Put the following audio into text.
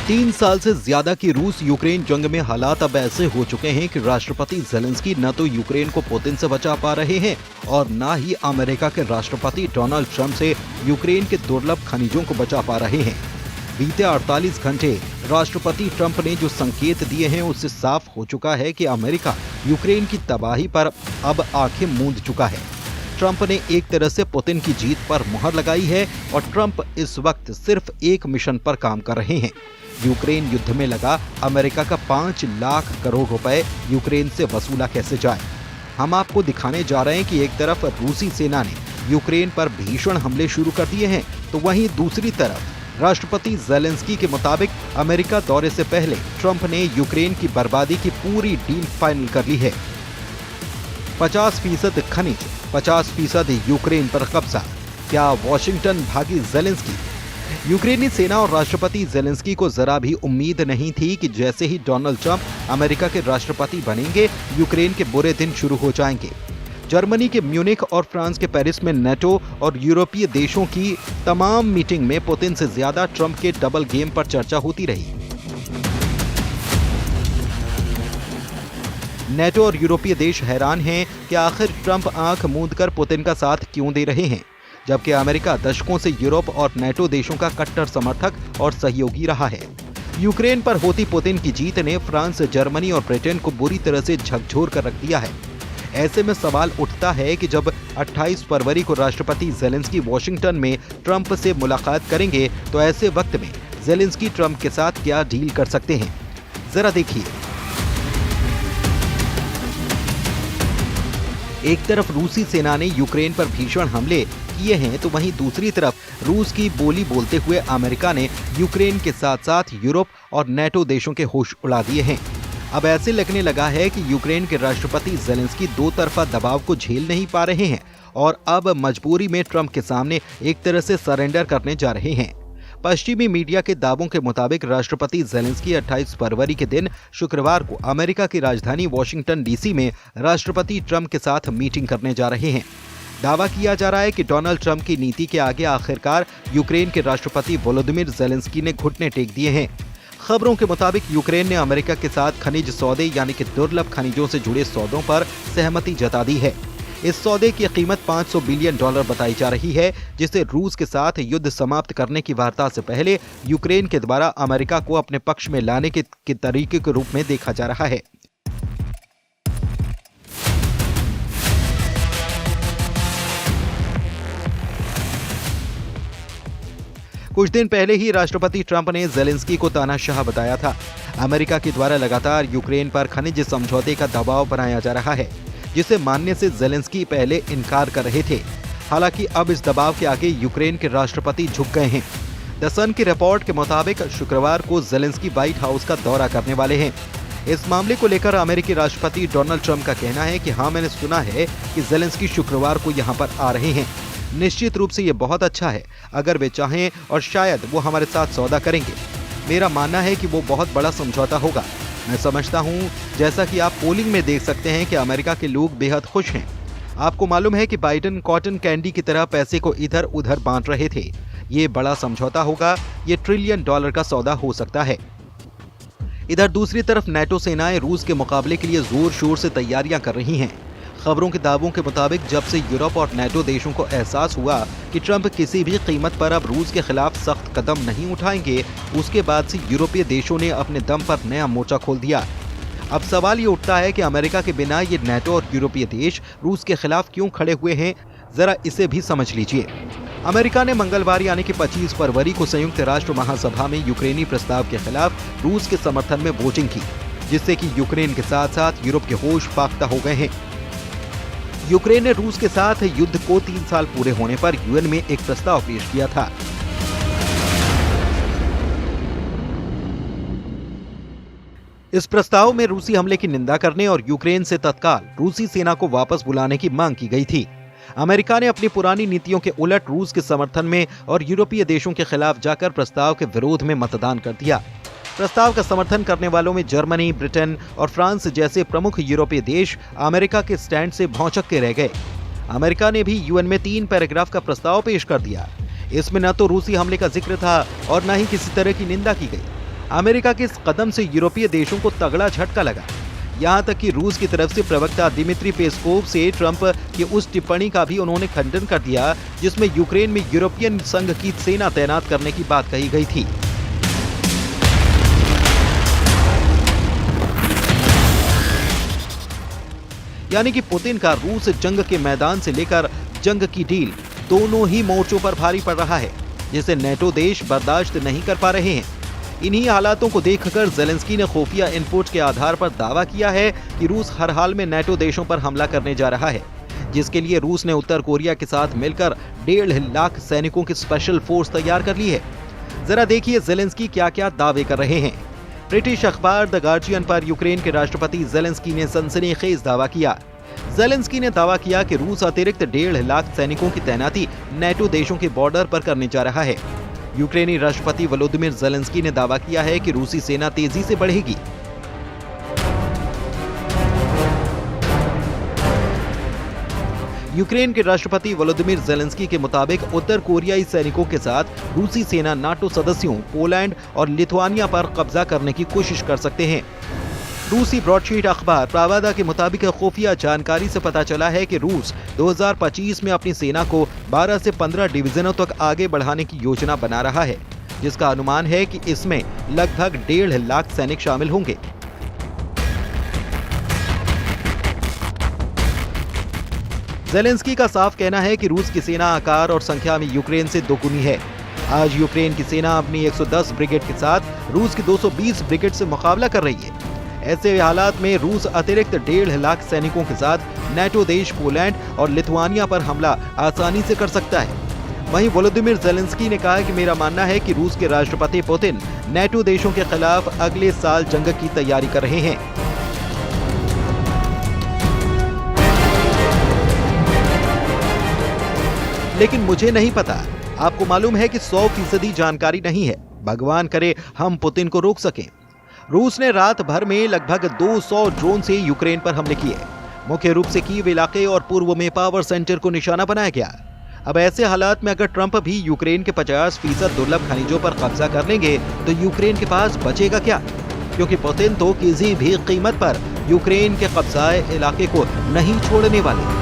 3 साल से ज्यादा की रूस यूक्रेन जंग में हालात अब ऐसे हो चुके हैं कि राष्ट्रपति जेलेंस्की न तो यूक्रेन को पुतिन से बचा पा रहे हैं और न ही अमेरिका के राष्ट्रपति डोनाल्ड ट्रंप से यूक्रेन के दुर्लभ खनिजों को बचा पा रहे हैं। बीते 48 घंटे राष्ट्रपति ट्रंप ने जो संकेत दिए हैं उससे साफ हो चुका है कि अमेरिका यूक्रेन की तबाही पर अब आंखें मूंद चुका है। ट्रंप ने एक तरह से पुतिन की जीत पर मुहर लगाई है और ट्रंप इस वक्त सिर्फ एक मिशन पर काम कर रहे हैं। यूक्रेन युद्ध में लगा अमेरिका का 5 लाख करोड़ रुपए यूक्रेन से वसूला कैसे जाए। हम आपको दिखाने जा रहे हैं कि एक तरफ रूसी सेना ने यूक्रेन पर भीषण हमले शुरू कर दिए हैं, तो वहीं दूसरी तरफ राष्ट्रपति जेलेंस्की के मुताबिक अमेरिका दौरे से पहले ट्रंप ने यूक्रेन की बर्बादी की पूरी डील फाइनल कर ली है। 50% खनिज, 50% यूक्रेन पर कब्जा। क्या वॉशिंगटन भागी जेलेंस्की? यूक्रेनी सेना और राष्ट्रपति जेलेंस्की को जरा भी उम्मीद नहीं थी कि जैसे ही डोनाल्ड ट्रंप अमेरिका के राष्ट्रपति बनेंगे, यूक्रेन के बुरे दिन शुरू हो जाएंगे। जर्मनी के म्यूनिख और फ्रांस के पेरिस में नेटो और यूरोपीय देशों की तमाम मीटिंग में पुतिन से ज्यादा ट्रंप के डबल गेम पर चर्चा होती रही। नेटो और यूरोपीय देश हैरान हैं कि आखिर ट्रंप आंख मूंदकर पुतिन का साथ क्यों दे रहे हैं, जबकि अमेरिका दशकों से यूरोप और नेटो देशों का कट्टर समर्थक और सहयोगी रहा है। यूक्रेन पर होती पुतिन की जीत ने फ्रांस, जर्मनी और ब्रिटेन को बुरी तरह से झकझोर कर रख दिया है। ऐसे में सवाल उठता है कि जब 28 फरवरी को राष्ट्रपति जेलेंस्की वॉशिंगटन में ट्रंप से मुलाकात करेंगे, तो ऐसे वक्त में जेलेंस्की ट्रंप के साथ क्या डील कर सकते हैं, जरा देखिए। एक तरफ रूसी सेना ने यूक्रेन पर भीषण हमले किए हैं, तो वहीं दूसरी तरफ रूस की बोली बोलते हुए अमेरिका ने यूक्रेन के साथ साथ यूरोप और नेटो देशों के होश उड़ा दिए हैं। अब ऐसे लगने लगा है कि यूक्रेन के राष्ट्रपति जेलेंस्की दो तरफा दबाव को झेल नहीं पा रहे हैं और अब मजबूरी में ट्रंप के सामने एक तरह से सरेंडर करने जा रहे हैं। पश्चिमी मीडिया के दावों के मुताबिक राष्ट्रपति जेलेंस्की 28 फरवरी के दिन शुक्रवार को अमेरिका की राजधानी वॉशिंगटन डीसी में राष्ट्रपति ट्रंप के साथ मीटिंग करने जा रहे हैं। दावा किया जा रहा है कि डोनाल्ड ट्रंप की नीति के आगे आखिरकार यूक्रेन के राष्ट्रपति वोलोदिमीर जेलेंस्की ने घुटने टेक दिए हैं। खबरों के मुताबिक यूक्रेन ने अमेरिका के साथ खनिज सौदे यानी कि दुर्लभ खनिजों से जुड़े सौदों पर सहमति जता दी है। इस सौदे की कीमत $500 बिलियन बताई जा रही है, जिसे रूस के साथ युद्ध समाप्त करने की वार्ता से पहले यूक्रेन के द्वारा अमेरिका को अपने पक्ष में लाने के तरीके के रूप में देखा जा रहा है। कुछ दिन पहले ही राष्ट्रपति ट्रंप ने जेलेंस्की को तानाशाह बताया था। अमेरिका के द्वारा लगातार यूक्रेन पर खनिज समझौते का दबाव बनाया जा रहा है, जिसे मानने से जेलेंस्की पहले इनकार कर रहे थे। हालांकि अब इस दबाव के आगे यूक्रेन के राष्ट्रपति झुक गए हैं। द सन की रिपोर्ट के मुताबिक शुक्रवार को जेलेंस्की व्हाइट हाउस का दौरा करने वाले हैं। इस मामले को लेकर अमेरिकी राष्ट्रपति डोनाल्ड ट्रंप का कहना है कि हाँ, मैंने सुना है कि जेलेंस्की शुक्रवार को यहाँ पर आ रहे हैं। निश्चित रूप से ये बहुत अच्छा है अगर वे चाहें और शायद वो हमारे साथ सौदा करेंगे। मेरा मानना है कि वो बहुत बड़ा समझौता होगा। मैं समझता हूँ, जैसा कि आप पोलिंग में देख सकते हैं कि अमेरिका के लोग बेहद खुश हैं। आपको मालूम है कि बाइडेन कॉटन कैंडी की तरह पैसे को इधर उधर बांट रहे थे। ये बड़ा समझौता होगा, ये $1 ट्रिलियन का सौदा हो सकता है। इधर दूसरी तरफ नेटो सेनाएं रूस के मुकाबले के लिए जोर शोर से तैयारियां कर रही हैं। खबरों के दावों के मुताबिक जब से यूरोप और नेटो देशों को एहसास हुआ कि ट्रंप किसी भी कीमत पर अब रूस के खिलाफ सख्त कदम नहीं उठाएंगे, उसके बाद से यूरोपीय देशों ने अपने दम पर नया मोर्चा खोल दिया। अब सवाल ये उठता है कि अमेरिका के बिना ये नेटो और यूरोपीय देश रूस के खिलाफ क्यों खड़े हुए हैं, जरा इसे भी समझ लीजिए। अमेरिका ने मंगलवार यानी कि 25 फरवरी को संयुक्त राष्ट्र महासभा में यूक्रेनी प्रस्ताव के खिलाफ रूस के समर्थन में वोटिंग की, जिससे कि यूक्रेन के साथ साथ यूरोप के होश फाख्ता हो गए हैं। यूक्रेन ने रूस के साथ युद्ध को 3 साल पूरे होने पर यूएन में एक प्रस्ताव पेश किया था। इस प्रस्ताव में रूसी हमले की निंदा करने और यूक्रेन से तत्काल रूसी सेना को वापस बुलाने की मांग की गई थी। अमेरिका ने अपनी पुरानी नीतियों के उलट रूस के समर्थन में और यूरोपीय देशों के खिलाफ जाकर प्रस्ताव के विरोध में मतदान कर दिया। प्रस्ताव का समर्थन करने वालों में जर्मनी, ब्रिटेन और फ्रांस जैसे प्रमुख यूरोपीय देश अमेरिका के स्टैंड से भौंचक के रह गए। अमेरिका ने भी यूएन में 3 पैराग्राफ का प्रस्ताव पेश कर दिया। इसमें न तो रूसी हमले का जिक्र था और न ही किसी तरह की निंदा की गई। अमेरिका के इस कदम से यूरोपीय देशों को तगड़ा झटका लगा। यहाँ तक कि रूस की तरफ से प्रवक्ता दिमित्री पेस्कोव से ट्रंप की उस टिप्पणी का भी उन्होंने खंडन कर दिया जिसमें यूक्रेन में यूरोपियन संघ की सेना तैनात करने की बात कही गई थी। यानी कि पुतिन का रूस जंग के मैदान से लेकर जंग की डील दोनों ही मोर्चों पर भारी पड़ रहा है, जिसे नेटो देश बर्दाश्त नहीं कर पा रहे हैं। इन्हीं हालातों को देखकर ज़ेलेंस्की ने खुफिया इनपुट के आधार पर दावा किया है कि रूस हर हाल में नेटो देशों पर हमला करने जा रहा है, जिसके लिए रूस ने उत्तर कोरिया के साथ मिलकर 1.5 लाख सैनिकों की स्पेशल फोर्स तैयार कर ली है। जरा देखिए ज़ेलेंस्की क्या-क्या दावे कर रहे हैं। ब्रिटिश अखबार द गार्जियन पर यूक्रेन के राष्ट्रपति ज़ेलेंस्की ने सनसनीखेज दावा किया। ज़ेलेंस्की ने दावा किया कि रूस अतिरिक्त 1.5 लाख सैनिकों की तैनाती नेटो देशों के बॉर्डर पर करने जा रहा है। यूक्रेनी राष्ट्रपति वोलोदिमिर ज़ेलेंस्की ने दावा किया है कि रूसी सेना तेजी से बढ़ेगी। यूक्रेन के राष्ट्रपति वोलोदिमिर ज़ेलेंस्की के मुताबिक उत्तर कोरियाई सैनिकों के साथ रूसी सेना नाटो सदस्यों पोलैंड और लिथुआनिया पर कब्जा करने की कोशिश कर सकते हैं। रूसी ब्रॉडशीट अखबार प्रावादा के मुताबिक खुफिया जानकारी से पता चला है कि रूस 2025 में अपनी सेना को 12 से 15 डिवीजनों तक आगे बढ़ाने की योजना बना रहा है, जिसका अनुमान है कि इसमें लगभग 1.5 लाख सैनिक शामिल होंगे। ज़ेलेंस्की का साफ कहना है कि रूस की सेना आकार और संख्या में यूक्रेन से दोगुनी है। आज यूक्रेन की सेना अपनी 110 ब्रिगेड के साथ रूस की 220 ब्रिगेड से मुकाबला कर रही है। ऐसे हालात में रूस अतिरिक्त 1.5 लाख सैनिकों के साथ नेटो देश पोलैंड और लिथुआनिया पर हमला आसानी से कर सकता है। वहीं वोलोदिमिर ज़ेलेंस्की ने कहा कि मेरा मानना है कि रूस के राष्ट्रपति पुतिन नेटो देशों के खिलाफ अगले साल जंग की तैयारी कर रहे हैं। लेकिन मुझे नहीं पता। आपको मालूम है कि 100% जानकारी नहीं है। भगवान करे हम पुतिन को रोक सकें। रूस ने रात भर में लगभग 200 ड्रोन से यूक्रेन पर हमले किए। मुख्य रूप से कीव इलाके और पूर्व में पावर सेंटर को निशाना बनाया गया। अब ऐसे हालात में अगर ट्रंप भी यूक्रेन के 50% दुर्लभ खनिजों पर कब्जा कर लेंगे तो यूक्रेन के पास बचेगा क्या? क्योंकि पुतिन तो किसी भी कीमत पर यूक्रेन के कब्जाए इलाके को नहीं छोड़ने वाले।